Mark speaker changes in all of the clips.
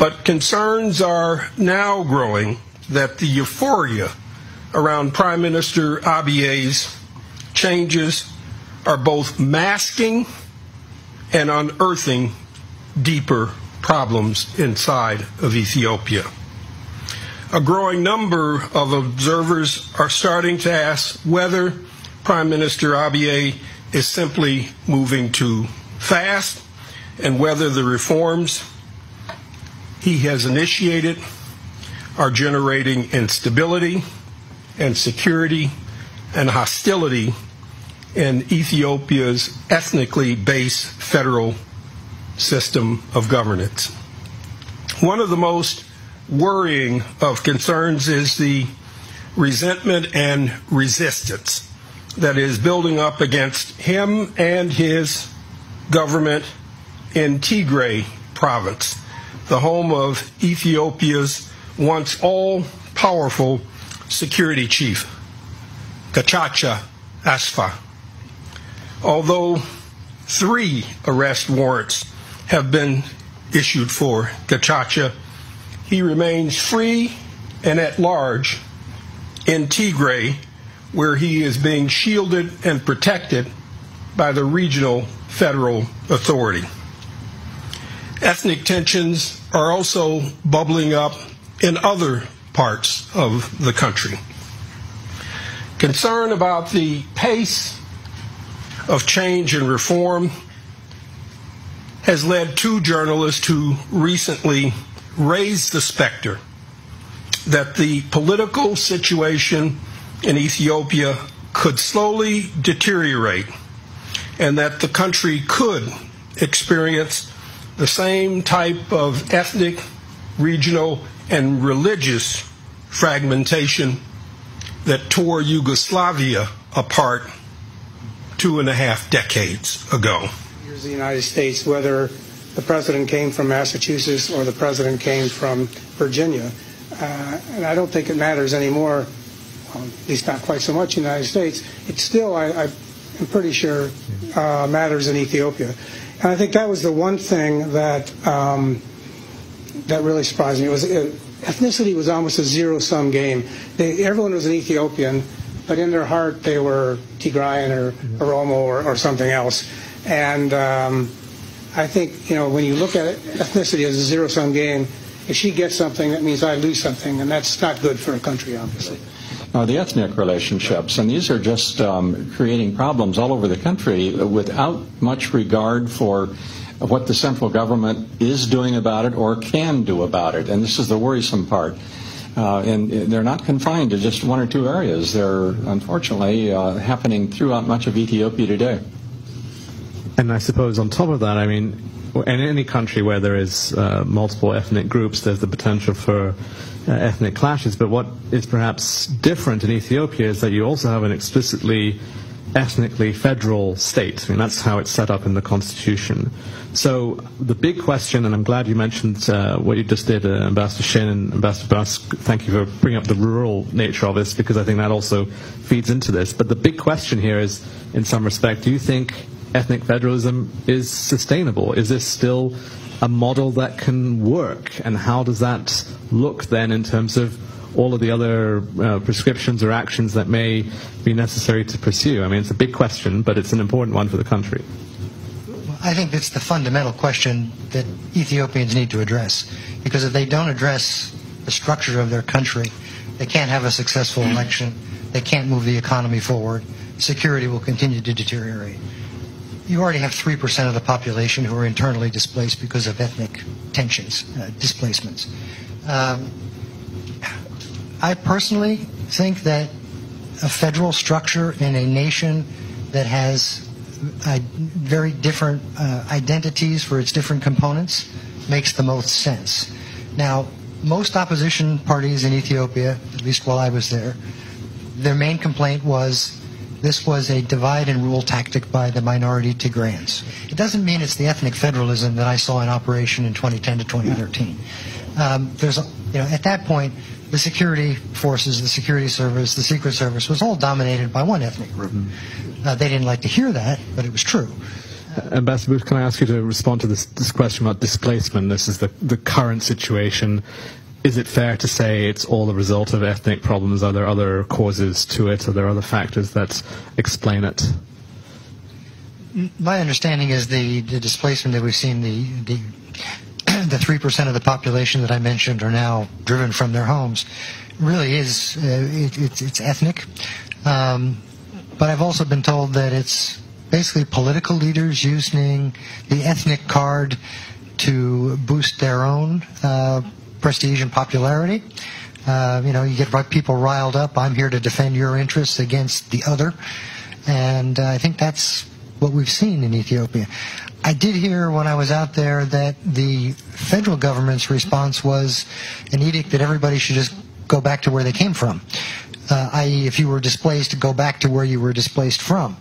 Speaker 1: But concerns are now growing that the euphoria around Prime Minister Abiy's changes are both masking and unearthing deeper problems inside of Ethiopia. A growing number of observers are starting to ask whether Prime Minister Abiy is simply moving too fast and whether the reforms he has initiated are generating instability and security and hostility in Ethiopia's ethnically based federal system of governance. One of the most worrying of concerns is the resentment and resistance that is building up against him and his government in Tigray province, the home of Ethiopia's once all-powerful security chief, Gachacha Asfa. Although 3 arrest warrants have been issued for Gachacha, he remains free and at large in Tigray, where he is being shielded and protected by the regional federal authority. Ethnic tensions are also bubbling up in other parts of the country. Concern about the pace of change and reform has led 2 journalists to recently raise the specter that the political situation in Ethiopia could slowly deteriorate and that the country could experience the same type of ethnic, regional, and religious fragmentation that tore Yugoslavia apart 2.5 decades ago.
Speaker 2: Here's the United States, whether the president came from Massachusetts or the president came from Virginia. And I don't think it matters anymore, well, at least not quite so much in the United States. It still, I'm pretty sure, matters in Ethiopia. And I think that was the one thing that that really surprised me. Ethnicity was almost a zero-sum game. Everyone was an Ethiopian, but in their heart they were Tigrayan or Oromo or something else. And I think, when you look at it, ethnicity as a zero-sum game, if she gets something, that means I lose something, and that's not good for a country, obviously.
Speaker 3: The ethnic relationships, and these are just creating problems all over the country without much regard for what the central government is doing about it or can do about it. And this is the worrisome part. And they're not confined to just 1 or 2 areas. They're, unfortunately, happening throughout much of Ethiopia today.
Speaker 4: And I suppose on top of that, in any country where there is multiple ethnic groups, there's the potential for ethnic clashes. But what is perhaps different in Ethiopia is that you also have an explicitly ethnically federal state. That's how it's set up in the constitution. So the big question, and I'm glad you mentioned what you just did, Ambassador Shin and Ambassador Bass, thank you for bringing up the rural nature of this, because I think that also feeds into this. But the big question here is, in some respect, do you think ethnic federalism is sustainable? Is this still a model that can work? And how does that look then in terms of all of the other prescriptions or actions that may be necessary to pursue? It's a big question, but it's an important one for the country.
Speaker 5: I think that's the fundamental question that Ethiopians need to address, because if they don't address the structure of their country, they can't have a successful election, they can't move the economy forward, security will continue to deteriorate. You already have 3% of the population who are internally displaced because of ethnic tensions, displacements. I personally think that a federal structure in a nation that has very different identities for its different components makes the most sense. Now, most opposition parties in Ethiopia, at least while I was there, their main complaint was this was a divide and rule tactic by the minority Tigrayans. It doesn't mean it's the ethnic federalism that I saw in operation in 2010 to 2013. At that point, the security forces, the security service, the secret service was all dominated by one ethnic group. They didn't like to hear that, but it was true.
Speaker 4: Ambassador Booth, can I ask you to respond to this question about displacement? This is the current situation. Is it fair to say it's all the result of ethnic problems? Are there other causes to it? Are there other factors that explain it?
Speaker 5: My understanding is the displacement that we've seen, the 3% of the population that I mentioned are now driven from their homes, really is it's ethnic. But I've also been told that it's basically political leaders using the ethnic card to boost their own prestige and popularity. You get people riled up. I'm here to defend your interests against the other. And I think that's what we've seen in Ethiopia. I did hear when I was out there that the federal government's response was an edict that everybody should just go back to where they came from, i.e. if you were displaced, go back to where you were displaced from.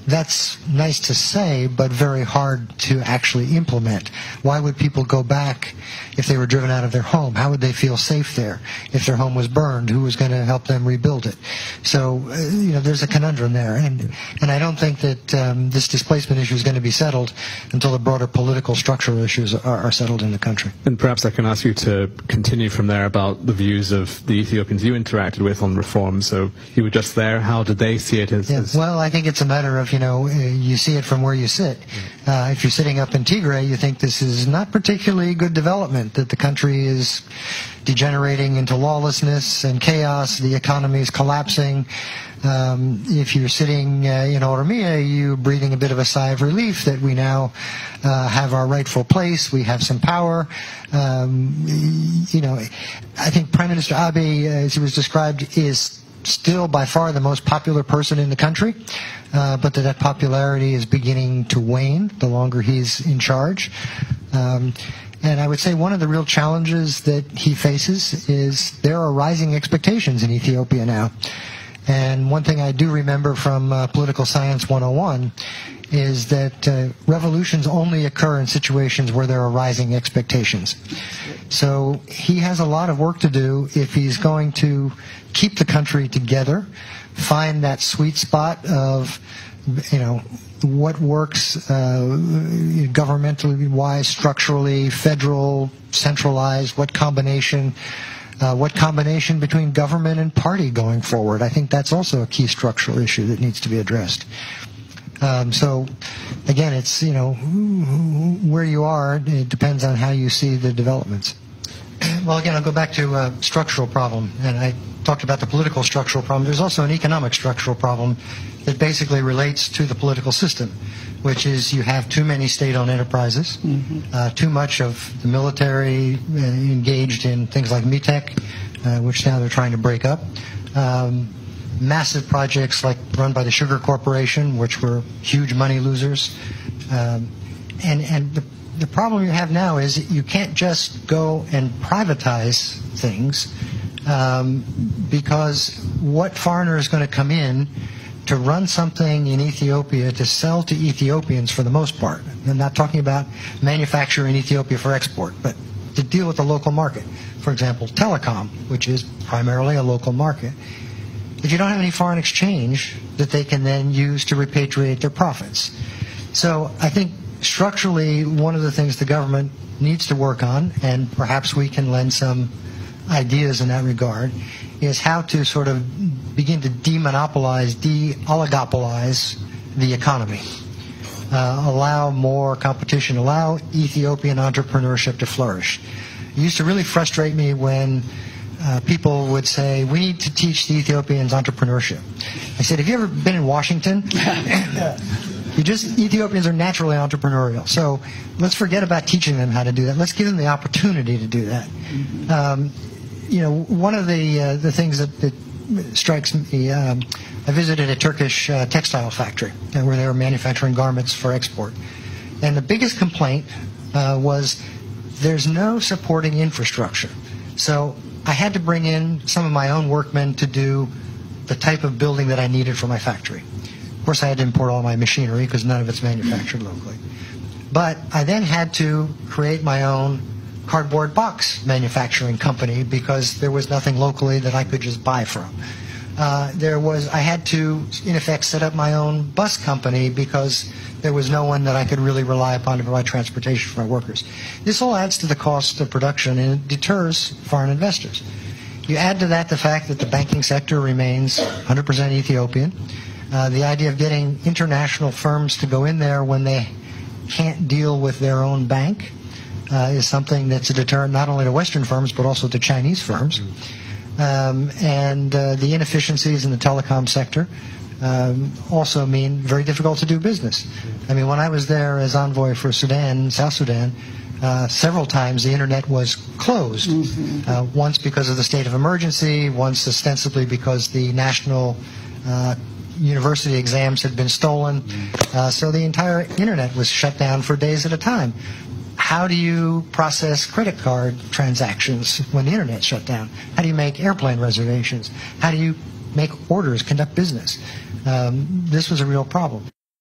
Speaker 5: That's nice to say, but very hard to actually implement. Why would people go back if they were driven out of their home? How would they feel safe there? If their home was burned, who was going to help them rebuild it? So, there's a conundrum there. And I don't think that this displacement issue is going to be settled until the broader political structural issues are settled in the country.
Speaker 4: And perhaps I can ask you to continue from there about the views of the Ethiopians you interacted with on reform. So you were just there. How did they see it as...
Speaker 5: Well, I think it's a matter of, you see it from where you sit. If you're sitting up in Tigray, you think this is not particularly good development, that the country is degenerating into lawlessness and chaos, the economy is collapsing. If you're sitting in Oromia, you're breathing a bit of a sigh of relief that we now have our rightful place, we have some power. I think Prime Minister Abiy, as he was described, is still by far the most popular person in the country, but that popularity is beginning to wane the longer he's in charge. And I would say one of the real challenges that he faces is there are rising expectations in Ethiopia now. And one thing I do remember from Political Science 101 is that revolutions only occur in situations where there are rising expectations. So he has a lot of work to do if he's going to keep the country together, find that sweet spot of, what works governmentally wise, structurally, federal, centralized, what combination between government and party going forward. I think that's also a key structural issue that needs to be addressed. So, again, it's, where you are, it depends on how you see the developments. Well, again, I'll go back to structural problem, and I talked about the political structural problem. There's also an economic structural problem that basically relates to the political system, which is you have too many state-owned enterprises, too much of the military engaged in things like MITEC, which now they're trying to break up. Massive projects like run by the Sugar Corporation, which were huge money losers. And the problem you have now is you can't just go and privatize things because what foreigner is going to come in to run something in Ethiopia to sell to Ethiopians for the most part? I'm not talking about manufacture in Ethiopia for export, but to deal with the local market. For example, telecom, which is primarily a local market. If you don't have any foreign exchange that they can then use to repatriate their profits. So I think structurally one of the things the government needs to work on, and perhaps we can lend some ideas in that regard, is how to sort of begin to demonopolize, de-oligopolize the economy. Allow more competition, allow Ethiopian entrepreneurship to flourish. It used to really frustrate me when people would say, we need to teach the Ethiopians entrepreneurship. I said, have you ever been in Washington? Ethiopians are naturally entrepreneurial. So let's forget about teaching them how to do that. Let's give them the opportunity to do that. One of the things that strikes me, I visited a Turkish textile factory where they were manufacturing garments for export. And the biggest complaint was there's no supporting infrastructure. So I had to bring in some of my own workmen to do the type of building that I needed for my factory. Of course, I had to import all my machinery because none of it's manufactured locally. But I then had to create my own cardboard box manufacturing company because there was nothing locally that I could just buy from. I had to, in effect, set up my own bus company because there was no one that I could really rely upon to provide transportation for my workers. This all adds to the cost of production, and it deters foreign investors. You add to that the fact that the banking sector remains 100% Ethiopian. The idea of getting international firms to go in there when they can't deal with their own bank is something that's a deterrent not only to Western firms but also to Chinese firms. And the inefficiencies in the telecom sector also mean very difficult to do business. I mean, when I was there as envoy for Sudan, South Sudan, several times the internet was closed. Once because of the state of emergency, once ostensibly because the national university exams had been stolen. So the entire internet was shut down for days at a time. How do you process credit card transactions when the internet's shut down? How do you make airplane reservations? How do you make orders, conduct business? This was a real problem.